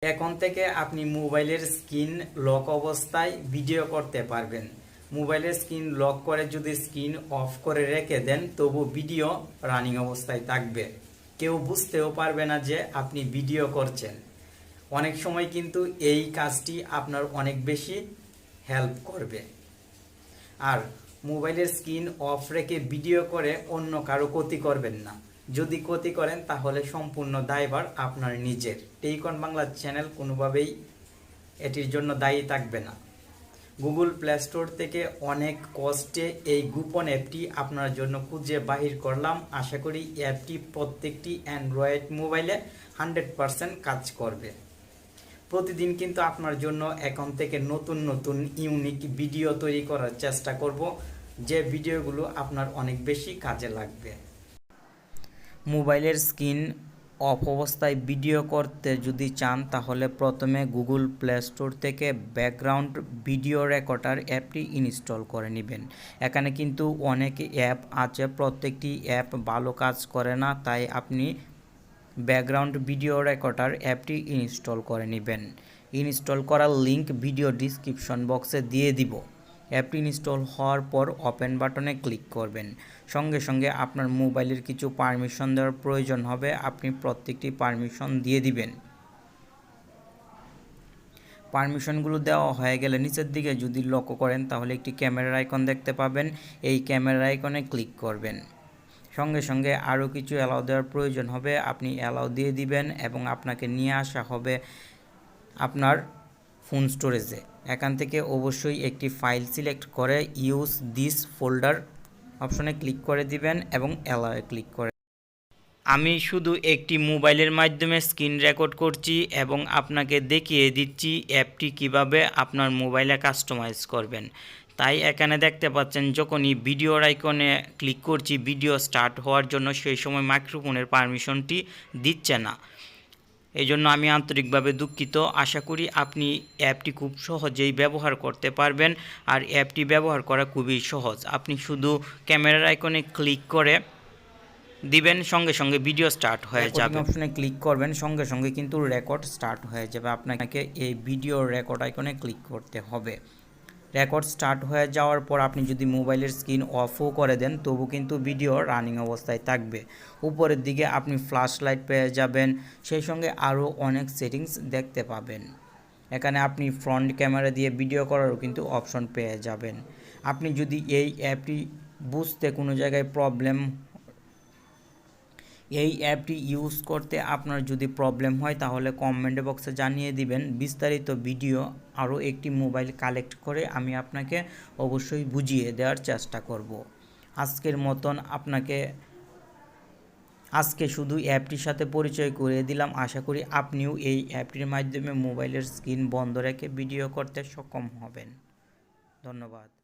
এখন থেকে আপনি মোবাইলের স্ক্রিন লক অবস্থায় ভিডিও করতে পারবেন। মোবাইলের স্ক্রিন লক করে যদি স্ক্রিন অফ করে রেখে দেন তবু ভিডিও রানিং অবস্থায় থাকবে, কেউ বুঝতেও পারবে না যে আপনি ভিডিও করছেন। অনেক সময় কিন্তু এই কাজটি আপনার অনেক বেশি হেল্প করবে। আর মোবাইলের স্ক্রিন অফ রেখে ভিডিও করে অন্য কারো ক্ষতি করবেন না। যদি ক্ষতি করেন তাহলে সম্পূর্ণ দায়ভার আপনার নিজের। টেকন বাংলা চ্যানেল কোনোভাবেই এটির জন্য দায়ী থাকবে না। গুগল প্লে স্টোর থেকে অনেক কষ্টে এই গোপন অ্যাপটি আপনার জন্য খুঁজে বাহির করলাম। আশা করি অ্যাপটি প্রত্যেকটি অ্যান্ড্রয়েড মোবাইলে 100% কাজ করবে। প্রতিদিন কিন্তু আপনার জন্য এখন থেকে নতুন নতুন ইউনিক ভিডিও তৈরি করার চেষ্টা করব, যে ভিডিওগুলো আপনার অনেক বেশি কাজে লাগবে। মোবাইলের স্ক্রিন অফ অবস্থায় ভিডিও করতে যদি চান তাহলে প্রথমে গুগল প্লে স্টোর থেকে ব্যাকগ্রাউন্ড ভিডিও রেকর্ডার অ্যাপটি ইনস্টল করে নেবেন। এখানে কিন্তু অনেক অ্যাপ আছে, প্রত্যেকটি অ্যাপ ভালো কাজ করে না, তাই আপনি ব্যাকগ্রাউন্ড ভিডিও রেকর্ডার অ্যাপটি ইনস্টল করে নেবেন। ইনস্টল করার লিঙ্ক ভিডিও ডিসক্রিপশন বক্সে দিয়ে দিব। অ্যাপটি ইনস্টল হওয়ার পর ওপেন বাটনে ক্লিক করবেন। সঙ্গে সঙ্গে আপনার মোবাইলের কিছু পারমিশন দেওয়ার প্রয়োজন হবে, আপনি প্রত্যেকটি পারমিশন দিয়ে দিবেন। পারমিশনগুলো দেওয়া হয়ে গেলে নিচের দিকে যদি লক্ষ্য করেন তাহলে একটি ক্যামেরার আইকন দেখতে পাবেন, এই ক্যামেরার আইকনে ক্লিক করবেন। সঙ্গে সঙ্গে আরও কিছু অ্যালাউ দেওয়ার প্রয়োজন হবে, আপনি অ্যালাউ দিয়ে দিবেন এবং আপনাকে নিয়ে আসা হবে আপনার ফোন স্টোরেজে। এখান থেকে অবশ্যই একটি ফাইল সিলেক্ট করে ইউজ দিস ফোল্ডার অপশনে ক্লিক করে দিবেন এবং অ্যালাউয়ে ক্লিক করে। আমি শুধু একটি মোবাইলের মাধ্যমে স্ক্রিন রেকর্ড করছি এবং আপনাকে দেখিয়ে দিচ্ছি অ্যাপটি কিভাবে আপনার মোবাইলে কাস্টমাইজ করবেন। তাই এখানে দেখতে পাচ্ছেন যখনই ভিডিওর আইকনে ক্লিক করছি ভিডিও স্টার্ট হওয়ার জন্য, সেই সময় মাইক্রোফোনের পারমিশনটি দিচ্ছে না। এই জন্য আমি আন্তরিকভাবে দুঃখিত। আশা করি আপনি অ্যাপটি খুব সহজেই ব্যবহার করতে পারবেন। আর অ্যাপটি ব্যবহার করা খুবই সহজ। আপনি শুধু ক্যামেরার আইকনে ক্লিক করে দিবেন, সঙ্গে সঙ্গে ভিডিও স্টার্ট হয়ে যাবে। অপশনে ক্লিক করবেন, সঙ্গে সঙ্গে কিন্তু রেকর্ড স্টার্ট হয়ে যাবে। আপনাকে এই ভিডিও রেকর্ড আইকনে ক্লিক করতে হবে। রেকর্ড স্টার্ট হয়ে যাওয়ার পর আপনি যদি মোবাইলের স্ক্রিন অফও করে দেন তবু কিন্তু ভিডিও রানিং অবস্থায় থাকবে। উপরের দিকে আপনি ফ্ল্যাশ লাইট পেয়ে যাবেন, সেই সঙ্গে আরও অনেক সেটিংস দেখতে পাবেন। এখানে আপনি ফ্রন্ট ক্যামেরা দিয়ে ভিডিও করারও কিন্তু অপশন পেয়ে যাবেন। আপনি যদি এই অ্যাপটি বুঝতে কোনো জায়গায় এই অ্যাপটি ইউজ করতে আপনার যদি প্রবলেম হয় তাহলে কমেন্ট বক্সে জানিয়ে দিবেন। বিস্তারিত ভিডিও আরও একটি মোবাইল কালেক্ট করে আমি আপনাকে অবশ্যই বুঝিয়ে দেওয়ার চেষ্টা করব। আজকের মতন আজকে শুধু অ্যাপটির সাথে পরিচয় করিয়ে দিলাম। আশা করি আপনিও এই অ্যাপটির মাধ্যমে মোবাইলের স্ক্রিন বন্ধ রেখে ভিডিও করতে সক্ষম হবেন। ধন্যবাদ।